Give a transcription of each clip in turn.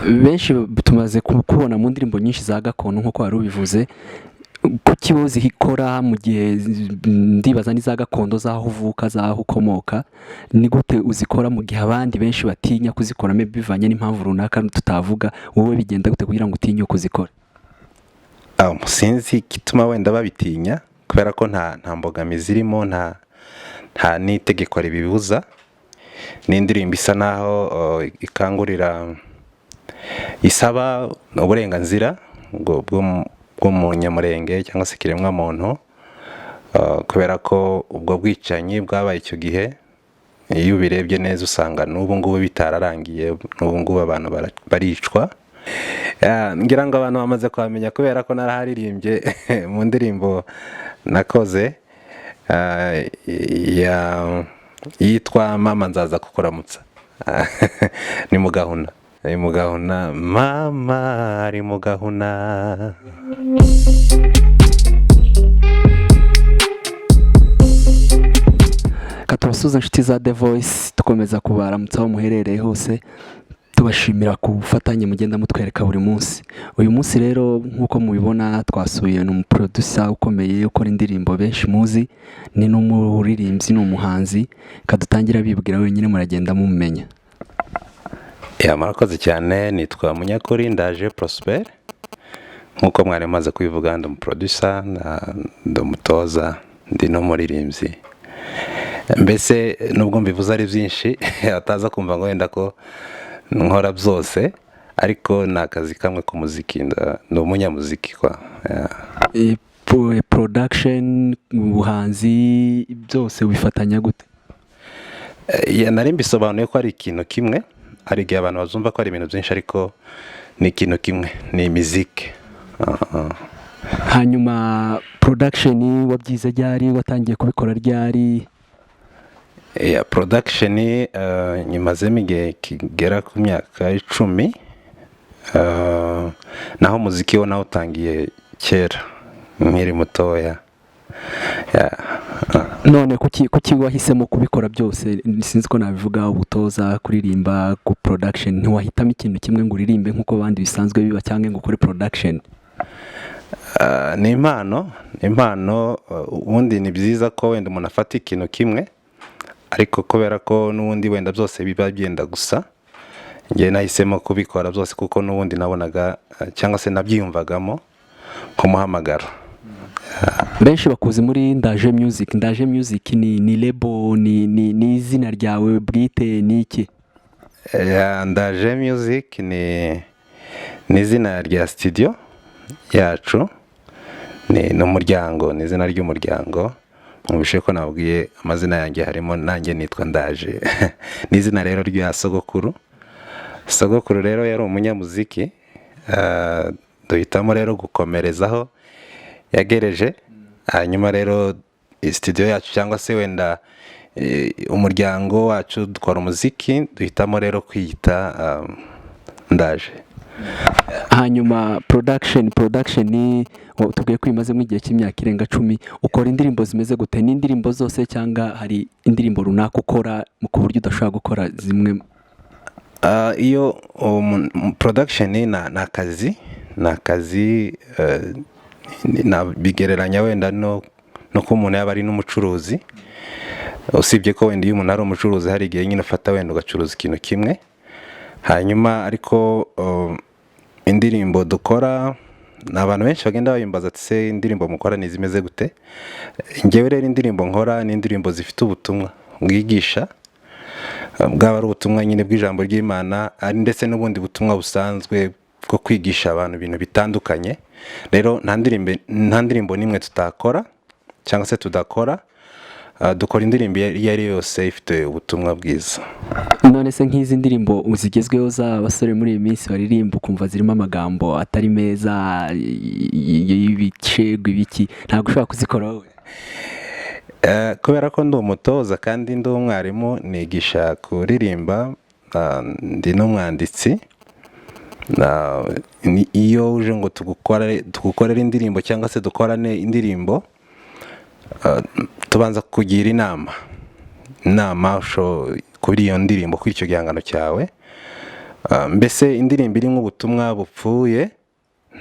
benshi tumaze kubona mu ndirimbo nyinshi za gakondo nk'uko wari ubivuze, kuki wowe zikora mu gihe ndibaza n'iza gakondo z'aho uvuka z'aho ukomoka, ni gute uzikora mu gihe abandi benshi batinya kuzikora bivanye n'impamvu runaka tutavuga, wowe bigenda gute kugira ngo utinye kuzikora? Sinzi igituma wenda babitinya, kubera ko nta mbogamizi irimo, nta n'itegeko ribibuza. Ni indirimbo isa naho ikangurira, isaba uburenganzira bw'umunyamurenge cyangwa se ikiremwa muntu, kubera ko ubwo bwicanyi bwabaye icyo gihe, iyo ubirebye neza usanga n'ubu ngubu bitararangiye, n'ubu ngubu abantu baricwa. Ngira ngo abantu bamaze kuhamenya kubera ko naraharirimbye mu ndirimbo nakoze yitwa mama nzaza kukuramutsa. Ni mu gahuna, mama ari mu gahuna. Katubasuza inshuti za The Voice, tukomeza kubaramutsa aho muherereye hose, tubashimira ku bufatanye mugenda mutwereka buri munsi. Uyu munsi rero nk'uko mubibona twasuye n'umuproducer ukomeye ukora indirimbo benshi muzi, ni n'umuririmbyi, ni umuhanzi. Kadutangira bibwira wenyine muragenda mumumenya. Murakoze cyane, nitwa Munyakuri, ndaje Prosper. Nk'uko mwari maze kubivuga, ndi umuproducer, ndi umutoza, ndi n'umuririmbyi. Mbese nubwo mbivuze ari byinshi ataza kumva ngo wenda ko nkora byose, ariko ni akazi kamwe k'umuziki, ni umunyamuziki kwa. Production, ubuhanzi, byose wifatanya gute? Nari mbisobanuye ko ari ikintu kimwe, hari igihe abantu bazumva ko ari ibintu byinshi, ariko ni ikintu kimwe, ni imiziki. Hanyuma production wabyize ryari, watangiye kubikora ryari? Production nyimazemo igihe kigera ku myaka 10, naho muziki wo nawutangiye kera nkiri mutoya. None kuki wahisemo kubikora byose? Sinzi ko nabivuga, ubutoza, kuririmba, ku production, ntiwahitamo ikintu kimwe ngo uririmbe nk'uko abandi bisanzwe biba, cyangwa ngo ukore production? Ni impano, ubundi ni byiza ko wenda umuntu afata ikintu kimwe, ariko kubera ko n'ubundi wenda byose biba byenda gusa, njye nahisemo kubikora byose kuko n'ubundi nabonaga cyangwa se nabyiyumvagamo nk'umuhamagaro. Benshi bakuzi muri Ndaje Music. Ndaje Music ni label, ni izina ryawe bwite, ni iki? Ndaje Music ni izina rya studio yacu, ni umuryango, ni izina ry'umuryango. Mubishe ko nabwiye amazina yanjye harimo nanjye nitwa Ndaje. Ni izina rero rya sogokuru. Sogokuru rero yari umunyamuziki, duhitamo rero gukomerezaho yagereje. Hanyuma rero studio yacu cyangwa se wenda umuryango wacu dukora umuziki, duhitamo rero kwiyita Ndaje. Hanyuma production tubwiye ko imazemo igihe cy'imyaka irenga 10, ukora indirimbo zimeze gute? Ni indirimbo zose cyangwa hari indirimbo runaka ukora ku buryo udashobora gukora zimwe? Iyo production ni akazi, bigereranya wenda no ko umuntu yaba ari n'umucuruzi. Usibye ko wenda iyo umuntu ari umucuruzi hari igihe nyine ufata wenda ugacuruza ikintu kimwe. Hanyuma ariko indirimbo dukora, n'abantu benshi bagenda bayimbaza ati se indirimbo mukora ni zimeze gute? Njyewe rero indirimbo nkora ni indirimbo zifite ubutumwa bwigisha, bwaba ari ubutumwa nyine bw'ijambo ry'Imana, ari ndetse n'ubundi butumwa busanzwe bwo kwigisha abantu ibintu bitandukanye. Rero nta ndirimbo nimwe tutakora cyangwa se tudakora. Dukora indirimbo iyo ari yose ifite ubutumwa bwiza. None se nk'izi ndirimbo uzigezweho z'abasore muri iyi minsi baririmba ukumva zirimo amagambo atari meza, y'ibicego ibiki, ntabwo ushobora kuzikora wowe? Kubera ko ndi umutoza kandi ndi umwarimu, nigisha kuririmba, ndi n'umwanditsi. Iyo uje ngo tugukorere indirimbo cyangwa se dukorane indirimbo, tubanza kugira inama kuri iyo ndirimbo, kuri icyo gihangano cyawe, mbese indirimbo irimo ubutumwa bupfuye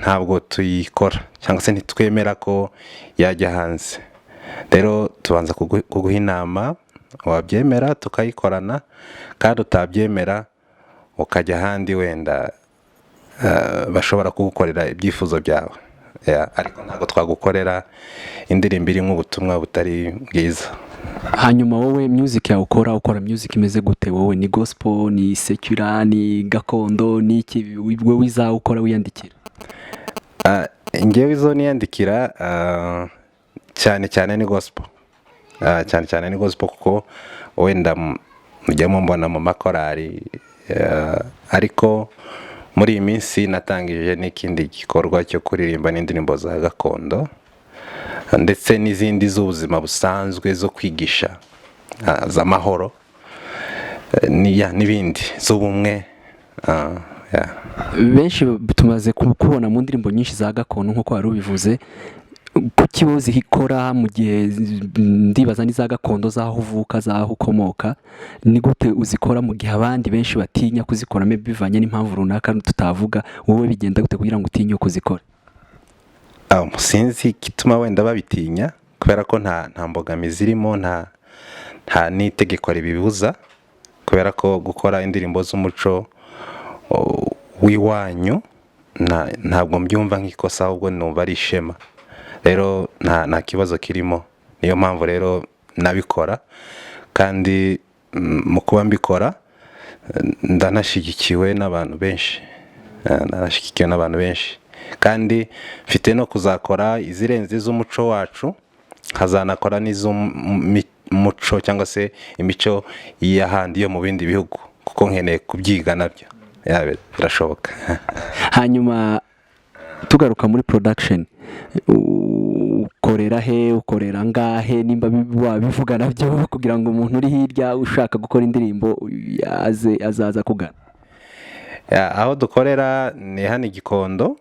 ntabwo tuyikora cyangwa se ntitwemera ko yajya hanze. Rero tubanza kuguha inama, wabyemera tukayikorana, kandi utabyemera ukajya ahandi wenda bashobora kugukorera ibyifuzo byawe. Ariko ntabwo twagukorera indirimbo irimo ubutumwa butari bwiza. Hanyuma wowe music yawe ukora music imeze gute? Wowe ni gospel, ni secular, ni gakondo, ni iki wowe izawe ukora wiyandikira? Ngewe izo niyandikira cyane ni gospel. Cyane ni gospel kuko wenda mujyamo mbona mu makorari, ariko muri iyi minsi natangije n'ikindi gikorwa cyo kuririmba n'indirimbo za gakondo ndetse n'izindi z'ubuzima busanzwe zo kwigisha, z'amahoro n'ibindi z'ubumwe. Benshi tumaze kubona mu ndirimbo nyinshi za gakondo nk'uko wari ubivuze, kuki wowe zikora mu gihe ndibaza n'iza gakondo z'aho uvuka, z'aho ukomoka, ni gute uzikora mu gihe abandi benshi batinya kuzikora bivanye n'impamvu runaka tutavuga? Wowe bigenda gute kugira ngo utinye kuzikora? Sinzi igituma wenda babitinya, kubera ko nta mbogamizi irimo, nta n'itegeko ribibuza, kubera ko gukora indirimbo z'umuco w'iwanyu ntabwo mbyumva nk'ikosa, ahubwo numva ari ishema. Rero nta kibazo kirimo, niyo mpamvu rero nabikora, kandi mu kuba mbikora ndanashyigikiwe n'abantu benshi, kandi mfite no kuzakora izirenze z'umuco wacu, nkazanakora n'iz'umuco cyangwa se imico y'ahandi yo mu bindi bihugu, kuko nkeneye kubyiga nabyo. Birashoboka. Hanyuma tugaruka muri production, ukorera he, ukorera ngahe, nimba wabivuga nabyo kugira ngo umuntu uri hirya ushaka gukora indirimbo azaza kugana? Aho dukorera ni hano i Gikondo,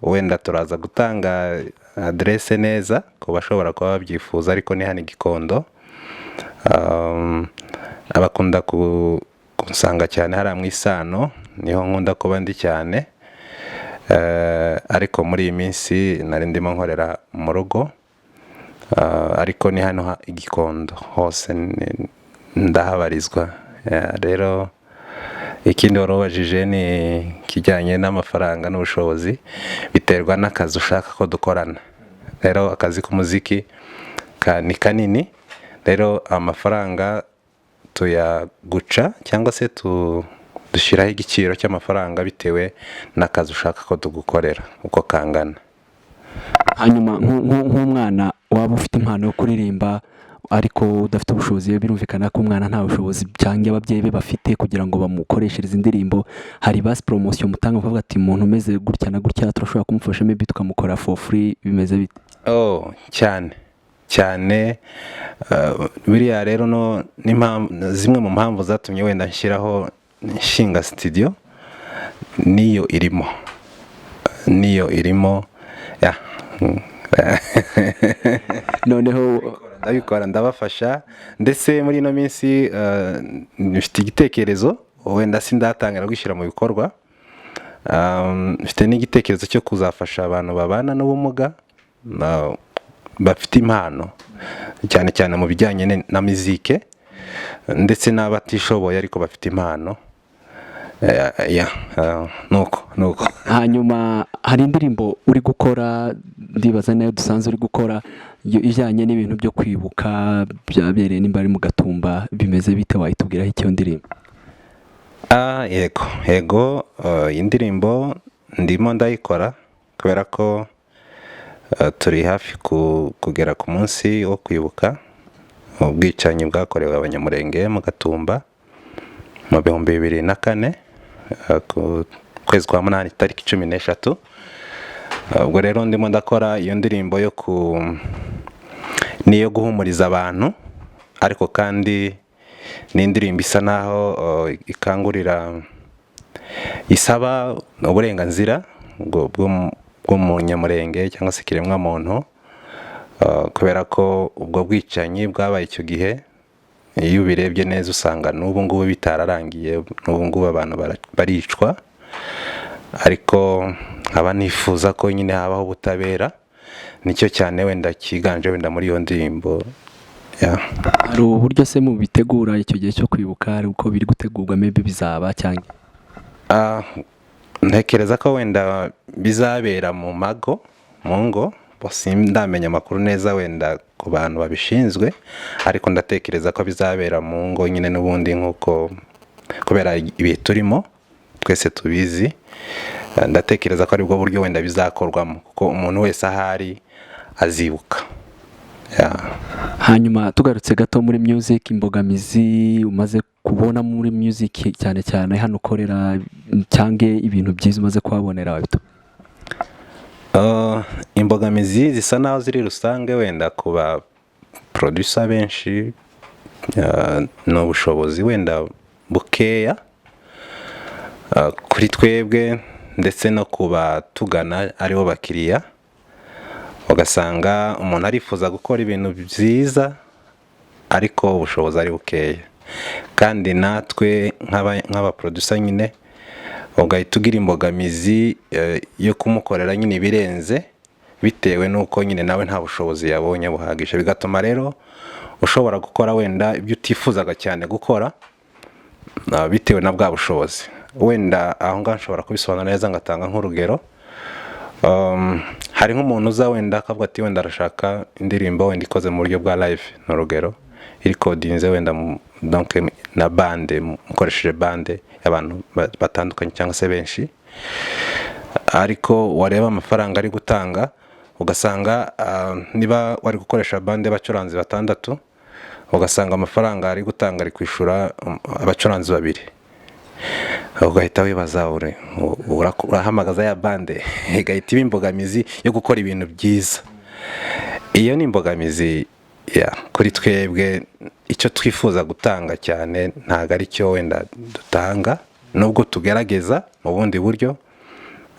wenda turaza gutanga adresse neza ku bashobora kuba babyifuza, ariko ni hano i Gikondo. Abakunda kunsanga cyane hariya mu Isano, niho nkunda kuba ndi cyane, ariko muri iyi minsi nari ndimo nkorera mu rugo, ariko ni hano i Gikondo hose ndahabarizwa. Rero ikindi warubajije ni kijyanye n'amafaranga n'ubushobozi, biterwa n'akazi ushaka ko dukorana. Rero akazi k'umuziki ni kanini, rero amafaranga tuyaguca cyangwa se dushyiraho igiciro cy'amafaranga bitewe n'akazi ushaka ko tugukorera uko kangana. Hanyuma nk'umwana waba ufite impano yo kuririmba ariko udafite ubushobozi, birumvikana ko umwana nta bushobozi cyangwa ababyeyi be bafite kugira ngo bamukoreshereze indirimbo, hari basi promotion mutanga ukavuga ati umuntu umeze gutya na gutya turashobora kumufasha, maybe tukamukora for free, bimeze bite? Cyane biriya rero zimwe mu mpamvu zatumye wenda nshinga studio niyo irimo. Noneho ndabikora, ndabafasha, ndetse muri ino minsi mfite igitekerezo, wenda sindatangira gushyira mu bikorwa. Mfite n'igitekerezo cyo kuzafasha abantu babana n'ubumuga bafite impano, cyane mu bijyanye na muzike, ndetse n'abatishoboye ariko bafite impano. Nuko. Hanyuma hari indirimbo uri gukora, ndibaza nayo dusanzwe uri gukora, ijyanye n'ibintu byo kwibuka byabereye nimba ari mu Gatumba, bimeze bite? Wayitubwiraho icyo ndirimbo? Yego, indirimbo ndimo ndayikora, kubera ko turi hafi kugera ku munsi wo kwibuka ubwicanyi bwakorewe abanyamurenge mu Gatumba mu 2004, ku kwezi kwa munani tariki 13. Ubwo rero ndimo ndakora iyo ndirimbo niyo guhumuriza abantu, ariko kandi ni indirimbo isa naho ikangurira, isaba uburenganzira bw'umunyamurenge cyangwa se ikiremwa muntu, kubera ko ubwo bwicanyi bwabaye icyo gihe iyo ubirebye neza usanga n'ubu ngubu bitararangiye, n'ubu ngubu abantu baricwa, ariko nkaba nifuza ko nyine habaho ubutabera, nicyo cyane wenda kiganje wenda muri iyo ndirimbo. Hari uburyo se mu bitegura icyo gihe cyo kwibuka, ari uko biri gutegurwa maybe bizaba cyangwa ntekereza ko wenda bizabera mu mago, mu ngo, ndamenya amakuru neza wenda ku bantu babishinzwe, ariko ndatekereza ko bizabera mu ngo nyine n'ubundi, nk'uko kubera ibihe turimo twese tubizi, ndatekereza ko aribwo buryo wenda bizakorwamo, kuko umuntu wese ahari azibuka. Hanyuma tugarutse gato muri music, imbogamizi umaze kubona muri music cyane cyane hano ukorera, cyangwa ibintu byiza umaze kuhabonera wabito? Imbogamizi zisa naho ziri rusange wenda kuba producer benshi, n'ubushobozi wenda bukeya kuri twebwe, ndetse no kuba tugana aribo bakiriya, ugasanga umuntu arifuza gukora ibintu byiza ariko ubushobozi ari bukeya, kandi natwe nk'aba producer nyine ugahita ugira imbogamizi yo kumukorera nyine ibirenze, bitewe n'uko nyine nawe nta bushobozi yabonye buhagije, bigatuma rero ushobora gukora wenda ibyo utifuzaga cyane gukora bitewe na bwa bushobozi. Wenda aho ngaho nshobora kubisobanura neza, ngatanga nk'urugero. Hari nk'umuntu uza wenda akavuga ati wenda arashaka indirimbo wenda ikoze mu buryo bwa live, n'urugero irikodinze wenda donc na bande, mukoresheje bande y'abantu batandukanye cyangwa se benshi, ariko wareba amafaranga ari gutanga ugasanga niba wari gukoresha bande y'abacuranzi 6, ugasanga amafaranga ari gutanga ari kwishura abacuranzi 2, ugahita wibaza urahamagaza ya bande, igahita iba imbogamizi yo gukora ibintu byiza. Iyo ni imbogamizi kuri twebwe, icyo twifuza gutanga cyane ntabwo ari cyo wenda dutanga, nubwo tugerageza mu bundi buryo,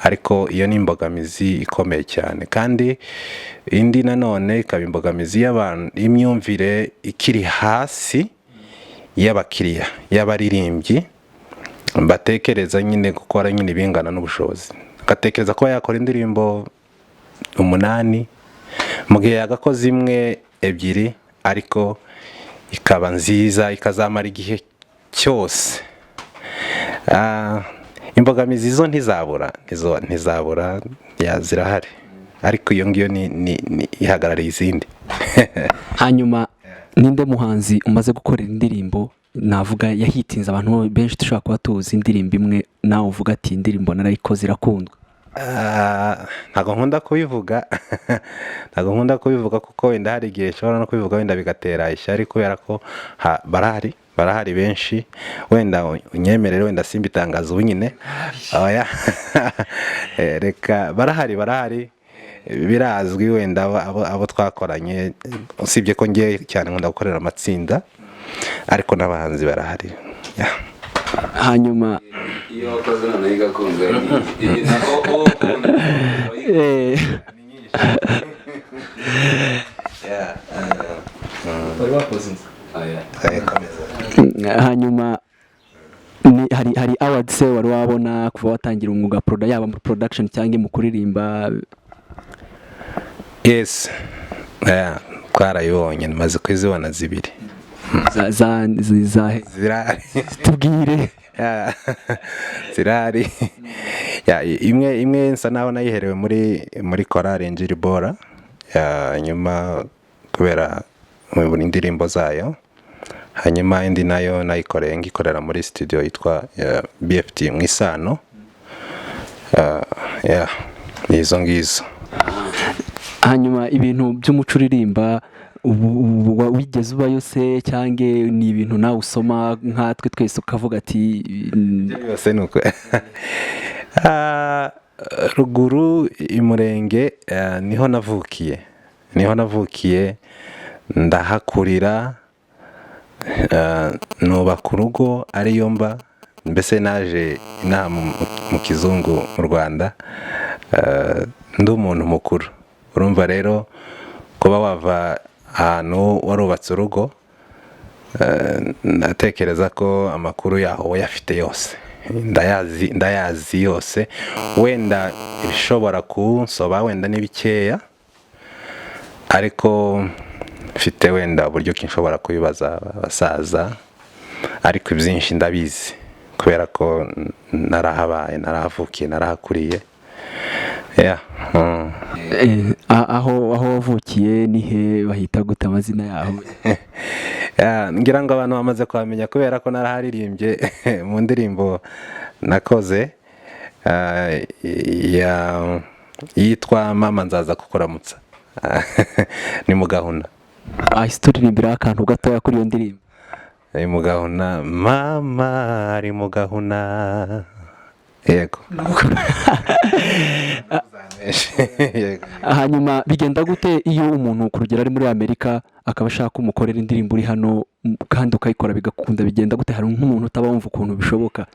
ariko iyo ni imbogamizi ikomeye cyane. Kandi indi nanone ikaba imbogamizi y'imyumvire ikiri hasi y'abakiriya, y'abaririmbyi batekereza nyine gukora nyine bingana n'ubushobozi, agatekereza ko yakora indirimbo 8 mu gihe yagakoze 1, 2, ariko ikaba nziza, ikazamara igihe cyose. Imbogamizi zo ntizabura, zirahari, ariko iyo ngiyo ni ihagarariye izindi. Hanyuma ninde muhanzi umaze gukorera indirimbo navuga yahitinze abantu benshi dushobora kuba tuzi indirimbo imwe nawe uvuga ati indirimbo narayikoze irakundwa? Ntabwo nkunda kubivuga, kuko wenda hari igihe nshobora no kubivuga wenda bigatera ishyari, kubera ko barahari benshi, wenda unyemerere wenda simbitangaza ubu nyine, reka barahari birazwi wenda abo twakoranye, usibye ko ngiye cyane nkunda gukorera amatsinda, ariko n'abahanzi barahari. Hanyuma iyo wakoze none igakundwa ni nako hanyuma hari awards wari wabona kuva watangira umwuga yaba muri production cyangwa mu kuririmba? Yes, twarayibonye, maze kwizibona 2. Zirahari tubwire. Zirahari. Imwe nsa naho nayiherewe muri korali Injili Bora, nyuma kubera mu indirimbo zayo, hanyuma indi nayo nayikoreye ngikorera muri studio yitwa BFT mu Isano. Nizo ngizo. Hanyuma ibintu by'umuco uririmba wigeze ubayo se, cyangwa ni ibintu nawe usoma nkatwe twese ukavuga ati byose nuko? Ruguru Imurenge niho navukiye, ndahakurira, nubaka urugo ariyo mba, mbese naje inama mu kizungu mu Rwanda, ndi umuntu mukuru. Urumva rero kuba wava ahantu warubatse urugo natekereza ko amakuru yaho we yafite yose, ndayazi yose. Wenda ibishobora kunsoba wenda ni bikeya, ariko mfite wenda uburyo ki nshobora kubibaza abasaza, ariko ibyinshi ndabizi kubera ko narahabaye, narahavukiye, narahakuriye. aho wavukiye ni he, bahita gute amazina yaho? ngira ngo abantu bamaze kuhamenya kubera ko naraharirimbye mu ndirimbo nakoze yitwa mama nzaza kukuramutsa. ni mu gahunda. ahise turirimbira akantu gatoya kuri iyo ndirimbo. Ari mu gahunda, mama ari mu gahunda. Yego. hanyuma bigenda gute iyo umuntu ku rugero ari muri Amerika akaba ashaka umukorera indirimbo uri hano kandi ukayikora bigakunda, bigenda gute? hari nk'umuntu utaba wumva ukuntu bishoboka?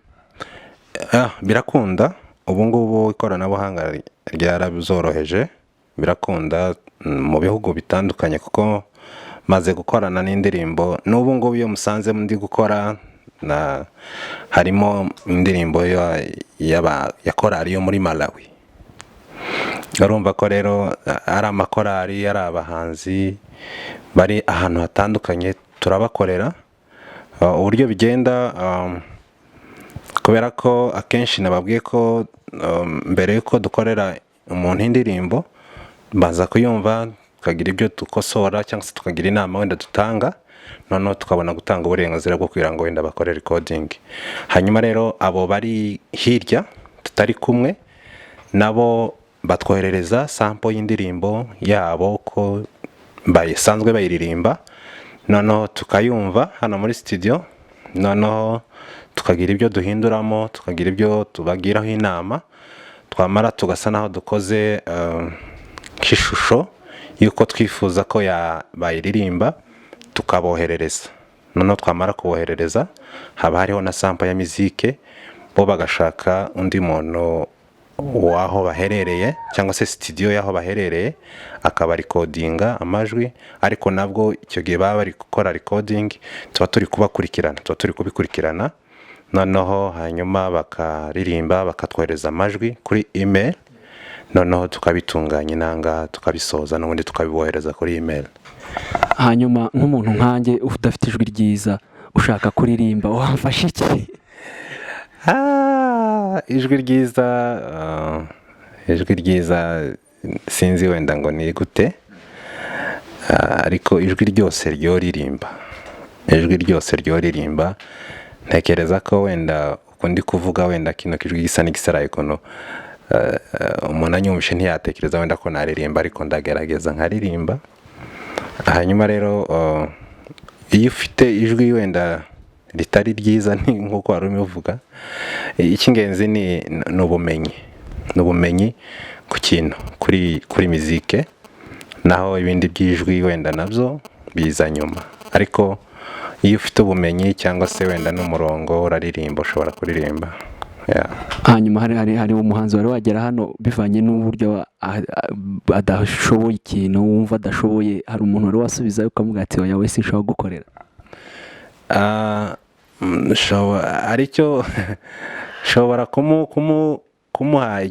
Birakunda. ubu ngubu ikoranabuhanga ryarabizoroheje, birakunda mu bihugu bitandukanye, kuko maze gukorana n'indirimbo n'ubu ngubu iyo musanze ndi gukora harimo indirimbo ya korali yo muri Malawi. urumva ko rero ari amakorali, ari abahanzi bari ahantu hatandukanye turabakorera. uburyo bigenda, kubera ko akenshi nababwiye ko mbere yuko dukorera umuntu indirimbo baza kuyumva, tukagira ibyo dukosora cyangwa se tukagira inama wenda dutanga, noneho tukabona gutanga uburenganzira bwo kugira ngo wenda bakore recording. hanyuma rero abo bari hirya tutari kumwe nabo batwoherereza sample y'indirimbo yabo ko bayisanzwe bayiririmba, noneho tukayumva hano muri studio, noneho tukagira ibyo duhinduramo, tukagira ibyo tubagiraho inama, twamara tugasa naho dukoze ishusho yuko twifuza ko bayiririmba, tukaboherereza. noneho twamara kuboherereza haba hariho na sample ya muzike, bo bagashaka undi muntu waho baherereye cyangwa se studio yaho baherereye akaba recordinga amajwi, ariko nabwo icyo gihe baba bari gukora recording tuba turi kubikurikirana, noneho hanyuma bakaririmba bakatwohereza amajwi kuri email, noneho tukabitunganya inanga tukabisoza n'ubundi tukabibohereza kuri email. hanyuma nk'umuntu nkanjye udafite ijwi ryiza ushaka kuririmba wamfasha iki? ijwi ryiza sinzi wenda ngo ni gute, ariko ijwi ryose ryoririmba. ntekereza ko wenda uko ndi kuvuga wenda kino kijwi gisa n'igisaraye kono, umuntu anyumvishe ntiyatekereza wenda ko naririmba, ariko ndagerageza nkaririmba. hanyuma rero iyo ufite ijwi wenda ritari ryiza nk'uko wari ubivuga, icy'ingenzi ni ubumenyi ku kintu, kuri muzike, naho ibindi by'ijwi wenda nabyo biza nyuma. ariko iyo ufite ubumenyi cyangwa se wenda n'umurongo uraririmba, ushobora kuririmba. hanyuma hari umuhanzi wari wagera hano bivanye n'uburyo adashoboye ikintu, wumva adashoboye, hari umuntu wari wasubiza ukamubwira ati oya wese nshobora gukorera? aricyo nshobora kumuha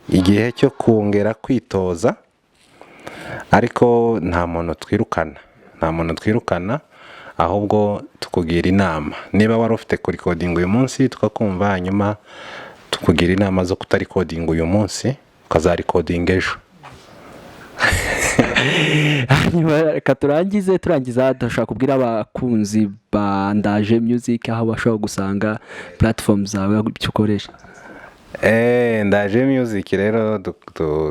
igihe cyo kongera kwitoza, ariko nta muntu twirukana, ahubwo tukugira inama. niba wari ufite kurikodinga uyu munsi tukakumva, hanyuma tukugira inama zo kutarikodinga uyu munsi ukazarikodinga ejo. hanyuma reka turangiza dushaka kubwira abakunzi ba Ndaje Music aho bashobora gusanga platform zawe icyo ukoresha. Ndaje Music rero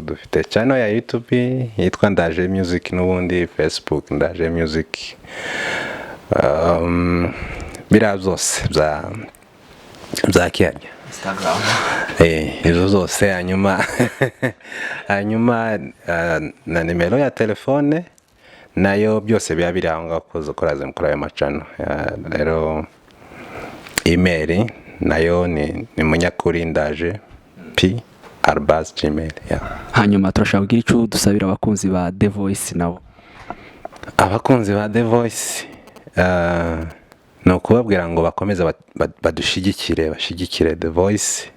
dufite channel ya YouTube yitwa Ndaje Music, n'ubundi Facebook Ndaje Music, biriya byose bya Kenya, Instagram, izo zose. hanyuma na nimero ya telefone nayo byose biba biri aho ngaho kuza kuri ayo macano. rero email nayo ni Munyakuri Ndaje p@gmail. hanyuma turashaka kugira icyo dusabira abakunzi ba The Voice nabo. Abakunzi ba The Voice, ni ukubabwira ngo bakomeze bashyigikire The Voice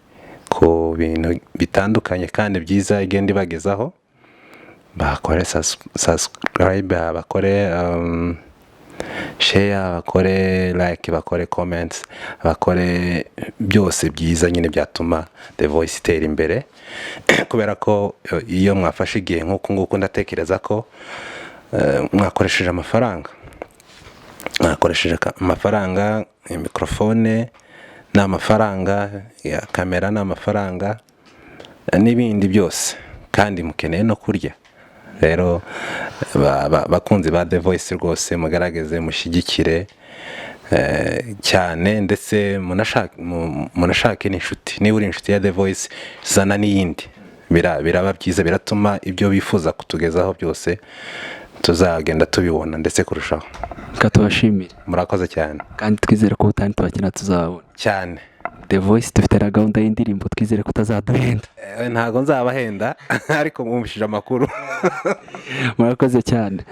ku bintu bitandukanye kandi byiza igenda ibagezaho. Bakore subscribe, bakore share, bakore like, bakore comments, bakore byose byiza nyine byatuma The Voice itera imbere. Kubera ko iyo mwafashe igihe nk'uku nguku ndatekereza ko mwakoresheje amafaranga, mikrofone n'amafaranga, ya kamera n'amafaranga n'ibindi byose, kandi mukeneye no kurya. Rero bakunzi ba The Voice rwose mugaragaze mushyigikire cyane, ndetse munashake n'inshuti. Niba uri inshuti ya The Voice, zana n'iyindi, biraba byiza, biratuma ibyo bifuza kutugezaho byose tuzagenda tubibona ndetse kurushaho. Tubashimire, murakoze cyane, kandi twizere ko utani tubakina tuzabona cyane. The Voice dufite na gahunda y'indirimbo, twizere ko utazaduhenda. Ntago nzabahenda ariko mwumvishije amakuru. Murakoze cyane.